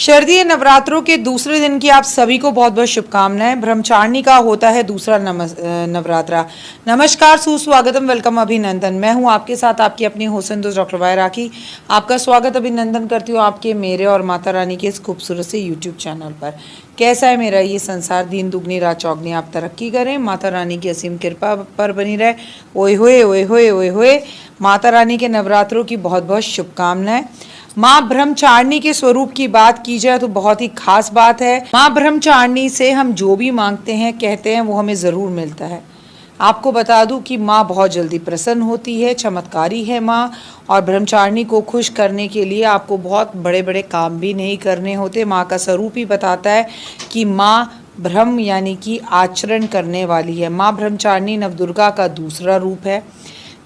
शारदीय नवरात्रों के दूसरे दिन की आप सभी को बहुत बहुत शुभकामनाएं। ब्रह्मचारिणी का होता है दूसरा नवरात्रा। नमस्कार, सुस्वागतम, वेलकम, अभिनंदन। मैं हूं आपके साथ आपकी अपनी होसन दोस्त डॉक्टर वाय राखी। आपका स्वागत अभिनंदन करती हूं आपके, मेरे और माता रानी के इस खूबसूरत से यूट्यूब चैनल पर। कैसा है मेरा ये संसार, दिन दुगनी रात चौगनी, आप तरक्की करें, माता रानी की असीम कृपा पर बनी रहे। ओए होए ओए होए ओए होए। माता रानी के नवरात्रों की बहुत बहुत शुभकामनाएं। माँ ब्रह्मचारिणी के स्वरूप की बात की जाए तो बहुत ही खास बात है। माँ ब्रह्मचारिणी से हम जो भी मांगते हैं, कहते हैं, वो हमें ज़रूर मिलता है। आपको बता दूं कि माँ बहुत जल्दी प्रसन्न होती है, चमत्कारी है माँ। और ब्रह्मचारिणी को खुश करने के लिए आपको बहुत बड़े बड़े काम भी नहीं करने होते। माँ का स्वरूप ही बताता है कि माँ ब्रह्म यानी कि आचरण करने वाली है। माँ ब्रह्मचारिणी नवदुर्गा का दूसरा रूप है,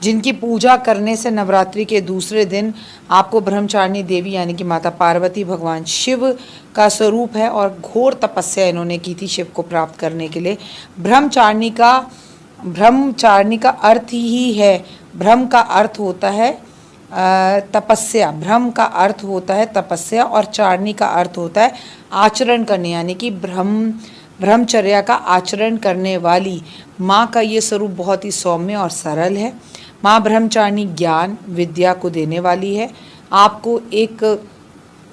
जिनकी पूजा करने से नवरात्रि के दूसरे दिन आपको ब्रह्मचारिणी देवी यानी कि माता पार्वती भगवान शिव का स्वरूप है। और घोर तपस्या इन्होंने की थी शिव को प्राप्त करने के लिए। ब्रह्मचारिणी का अर्थ ही है, ब्रह्म का अर्थ होता है तपस्या। ब्रह्म का अर्थ होता है तपस्या और चारिणी का अर्थ होता है आचरण करने, यानी कि ब्रह्मचर्या का आचरण करने वाली माँ का ये स्वरूप बहुत ही सौम्य और सरल है। माँ ब्रह्मचारिणी ज्ञान विद्या को देने वाली है, आपको एक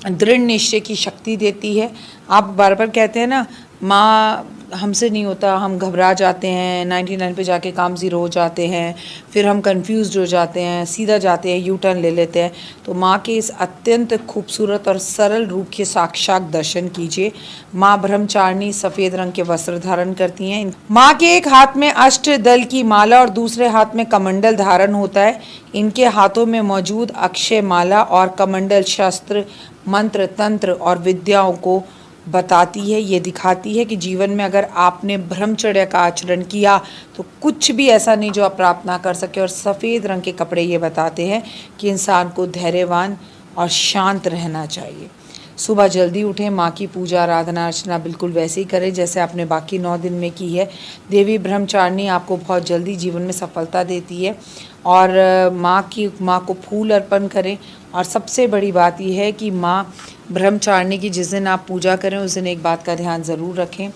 दृढ़ निश्चय की शक्ति देती है। आप बार बार कहते हैं ना, माँ हमसे नहीं होता, हम घबरा जाते हैं, 99 पे जाके काम ज़ीरो हो जाते हैं, फिर हम कंफ्यूज्ड हो जाते हैं, सीधा जाते हैं, यू टर्न ले लेते हैं। तो माँ के इस अत्यंत खूबसूरत और सरल रूप के साक्षात दर्शन कीजिए। माँ ब्रह्मचारिणी सफ़ेद रंग के वस्त्र धारण करती हैं। माँ के एक हाथ में अष्टदल की माला और दूसरे हाथ में कमंडल धारण होता है। इनके हाथों में मौजूद अक्षय माला और कमंडल शस्त्र, मंत्र, तंत्र और विद्याओं को बताती है। ये दिखाती है कि जीवन में अगर आपने ब्रह्मचर्य का आचरण किया तो कुछ भी ऐसा नहीं जो आप प्राप्त ना कर सके। और सफ़ेद रंग के कपड़े ये बताते हैं कि इंसान को धैर्यवान और शांत रहना चाहिए। सुबह जल्दी उठें, माँ की पूजा आराधना अर्चना बिल्कुल वैसे ही करें जैसे आपने बाकी 9 दिन में की है। देवी ब्रह्मचारिणी आपको बहुत जल्दी जीवन में सफलता देती है। और माँ को फूल अर्पण करें। और सबसे बड़ी बात यह है कि माँ ब्रह्मचारिणी की जिस दिन आप पूजा करें उस दिन एक बात का ध्यान ज़रूर रखें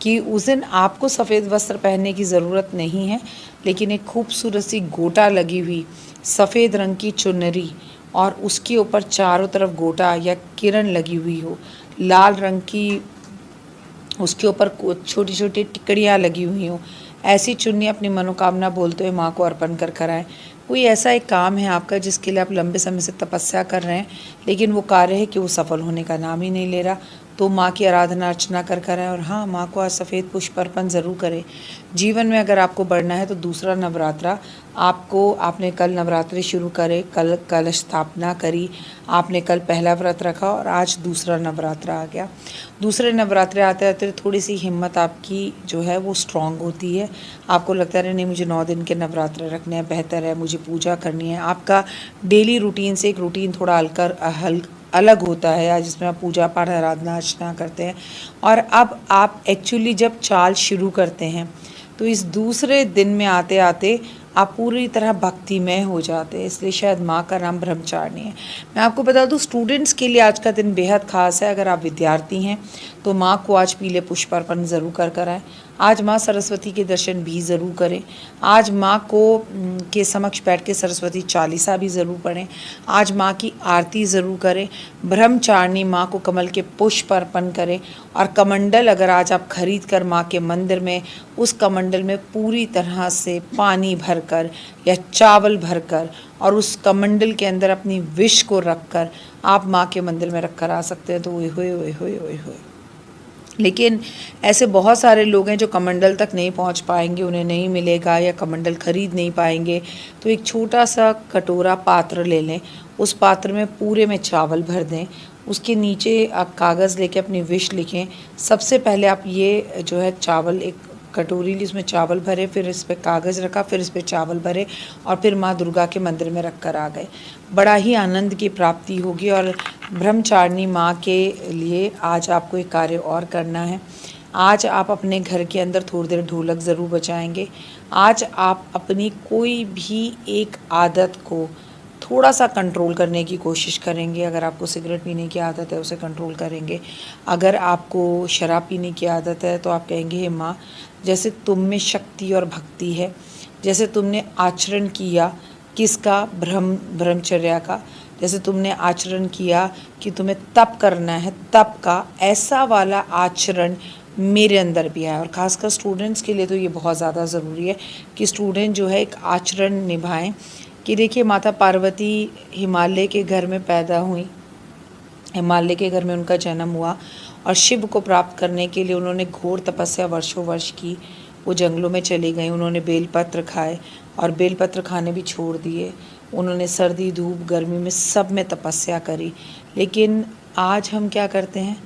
कि उस दिन आपको सफ़ेद वस्त्र पहनने की ज़रूरत नहीं है, लेकिन एक खूबसूरत सी गोटा लगी हुई सफ़ेद रंग की चुनरी और उसके ऊपर चारों तरफ गोटा या किरण लगी हुई हो, लाल रंग की उसके ऊपर छोटी छोटी टिकड़ियाँ लगी हुई हों, ऐसी चुन्नी अपनी मनोकामना बोलते हुए माँ को अर्पण कर कराएं। कोई ऐसा एक काम है आपका जिसके लिए आप लंबे समय से तपस्या कर रहे हैं, लेकिन वो कार्य है कि वो सफल होने का नाम ही नहीं ले रहा, तो माँ की आराधना अर्चना कर कराएं। और हाँ, माँ को आज सफ़ेद पुष्प अर्पण ज़रूर करें। जीवन में अगर आपको बढ़ना है तो दूसरा नवरात्रा आपने कल नवरात्रि शुरू करे, कल कलश स्थापना करी, आपने कल पहला व्रत रखा और आज दूसरा नवरात्रा आ गया। दूसरे नवरात्रे आते आते थोड़ी सी हिम्मत आपकी जो है वो स्ट्रांग होती है। आपको लगता है नहीं, मुझे 9 दिन के नवरात्रे रखने हैं, बेहतर है, मुझे पूजा करनी है। आपका डेली रूटीन से एक रूटीन थोड़ा अलग होता है, जिसमें आप पूजा पाठ आराधना अर्चना करते हैं। और अब आप एक्चुअली जब चाल शुरू करते हैं तो इस दूसरे दिन में आते आते आप पूरी तरह भक्तिमय हो जाते हैं, इसलिए शायद माँ का नाम ब्रह्मचारिणी है। मैं आपको बता दूँ, स्टूडेंट्स के लिए आज का दिन बेहद ख़ास है। अगर आप विद्यार्थी हैं तो माँ को आज पीले पुष्प अर्पण ज़रूर कर कराएं। आज माँ सरस्वती के दर्शन भी ज़रूर करें। आज माँ को के समक्ष बैठ के सरस्वती चालीसा भी ज़रूर पढ़ें। आज माँ की आरती ज़रूर करें। ब्रह्मचारिणी माँ को कमल के पुष्प अर्पण करें। और कमंडल अगर आज आप खरीद कर माँ के मंदिर में उस कमंडल में पूरी तरह से पानी भरकर या चावल भरकर और उस कमंडल के अंदर अपनी विष को रखकर आप माँ के मंदिर में रख कर आ सकते हैं। तो ओए होए ओए होए ओए होए। लेकिन ऐसे बहुत सारे लोग हैं जो कमंडल तक नहीं पहुंच पाएंगे, उन्हें नहीं मिलेगा या कमंडल खरीद नहीं पाएंगे। तो एक छोटा सा कटोरा पात्र ले लें, उस पात्र में पूरे में चावल भर दें, उसके नीचे आप कागज़ लेके अपनी विश लिखें। सबसे पहले आप ये जो है चावल एक कटोरी ली, उसमें चावल भरे, फिर इस पर कागज़ रखा, फिर इस पर चावल भरे और फिर माँ दुर्गा के मंदिर में रख कर आ गए। बड़ा ही आनंद की प्राप्ति होगी। और ब्रह्मचारिणी माँ के लिए आज आपको एक कार्य और करना है। आज आप अपने घर के अंदर थोड़ी देर ढोलक ज़रूर बजाएंगे। आज आप अपनी कोई भी एक आदत को थोड़ा सा कंट्रोल करने की कोशिश करेंगे। अगर आपको सिगरेट पीने की आदत है उसे कंट्रोल करेंगे। अगर आपको शराब पीने की आदत है तो आप कहेंगे हे माँ, जैसे तुम में शक्ति और भक्ति है, जैसे तुमने आचरण किया किसका, ब्रह्मचर्या का, जैसे तुमने आचरण किया कि तुम्हें तप करना है तप का, ऐसा वाला आचरण मेरे अंदर भी आया। और ख़ासकर स्टूडेंट्स के लिए तो ये बहुत ज़्यादा ज़रूरी है कि स्टूडेंट जो है एक आचरण निभाएं। कि देखिए माता पार्वती हिमालय के घर में पैदा हुई, हिमालय के घर में उनका जन्म हुआ और शिव को प्राप्त करने के लिए उन्होंने घोर तपस्या वर्षों वर्ष की। वो जंगलों में चली गई, उन्होंने बेलपत्र खाए और बेलपत्र खाने भी छोड़ दिए। उन्होंने सर्दी धूप गर्मी में सब में तपस्या करी। लेकिन आज हम क्या करते हैं,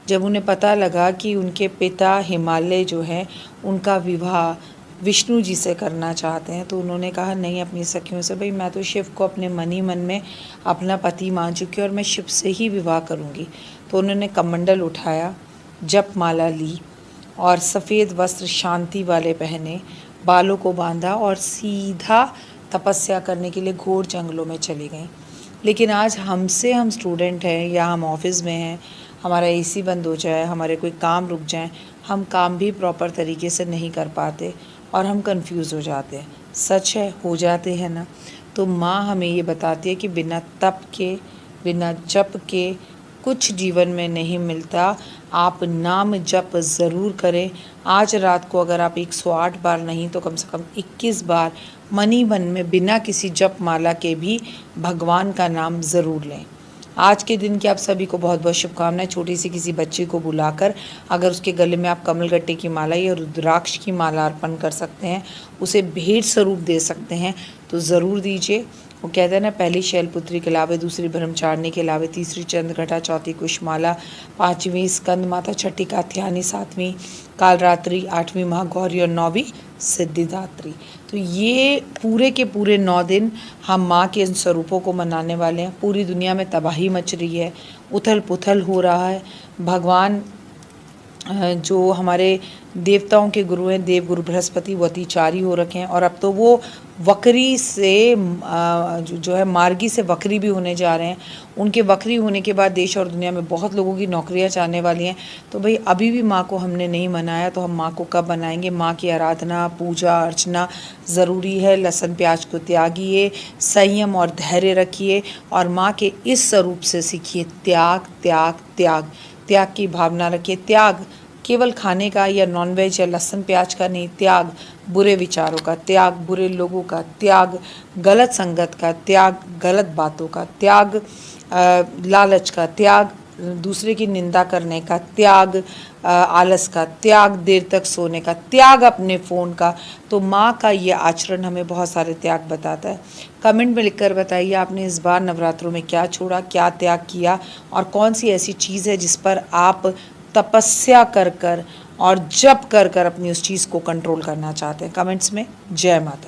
जब उन्हें पता लगा कि उनके पिता हिमालय जो है उनका विवाह विष्णु जी से करना चाहते हैं, तो उन्होंने कहा नहीं अपनी सखियों से, भाई मैं तो शिव को अपने मन ही मन में अपना पति मान चुकी और मैं शिव से ही विवाह करूंगी। तो उन्होंने कमंडल उठाया, जप माला ली और सफ़ेद वस्त्र शांति वाले पहने, बालों को बांधा और सीधा तपस्या करने के लिए घोर जंगलों में चली गई। लेकिन आज हम स्टूडेंट हैं या हम ऑफिस में हैं, हमारा एसी बंद हो जाए, हमारे कोई काम रुक जाए, हम काम भी प्रॉपर तरीके से नहीं कर पाते और हम कंफ्यूज हो जाते हैं। सच है, हो जाते हैं ना। तो माँ हमें ये बताती है कि बिना तप के, बिना जप के कुछ जीवन में नहीं मिलता। आप नाम जप ज़रूर करें। आज रात को अगर आप 108 बार नहीं तो कम से कम 21 बार मन ही मन में बिना किसी जप माला के भी भगवान का नाम ज़रूर लें। आज के दिन की आप सभी को बहुत बहुत शुभकामनाएं। छोटी सी किसी बच्चे को बुलाकर अगर उसके गले में आप कमलगट्टे की माला या रुद्राक्ष की माला अर्पण कर सकते हैं, उसे भेंट स्वरूप दे सकते हैं, तो ज़रूर दीजिए। वो कहते हैं ना, पहली शैलपुत्री के अलावे, दूसरी ब्रह्मचारिणी के अलावे, तीसरी चंद्रघटा, चौथी कुशमाला, पाँचवीं स्कंद माता, छठी कात्यायनी, सातवीं कालरात्रि, आठवीं महागौरी और नौवीं सिद्धिदात्री। तो ये पूरे के पूरे 9 दिन हम माँ के इन स्वरूपों को मनाने वाले हैं। पूरी दुनिया में तबाही मच रही है, उथल पुथल हो रहा है। भगवान जो हमारे देवताओं के गुरु हैं, देवगुरु बृहस्पति, वो अतिचारी हो रखे हैं और अब तो वो वक्री से जो है मार्गी से वक्री भी होने जा रहे हैं। उनके वक्री होने के बाद देश और दुनिया में बहुत लोगों की नौकरियां जाने वाली हैं। तो भाई अभी भी माँ को हमने नहीं मनाया, तो हम माँ को कब मनाएंगे। माँ की आराधना पूजा अर्चना ज़रूरी है। लहसुन प्याज को त्यागिए, संयम और धैर्य रखिए और माँ के इस स्वरूप से सीखिए त्याग त्याग त्याग। त्याग की भावना रखिए। त्याग केवल खाने का या नॉनवेज या लहसुन प्याज का नहीं, त्याग बुरे विचारों का, त्याग बुरे लोगों का, त्याग गलत संगत का, त्याग गलत बातों का, त्याग लालच का, त्याग दूसरे की निंदा करने का, त्याग आलस का, त्याग देर तक सोने का, त्याग अपने फ़ोन का। तो माँ का ये आचरण हमें बहुत सारे त्याग बताता है। कमेंट में लिखकर बताइए आपने इस बार नवरात्रों में क्या छोड़ा, क्या त्याग किया और कौन सी ऐसी चीज़ है जिस पर आप तपस्या कर कर और जप कर कर अपनी उस चीज़ को कंट्रोल करना चाहते हैं। कमेंट्स में जय माता।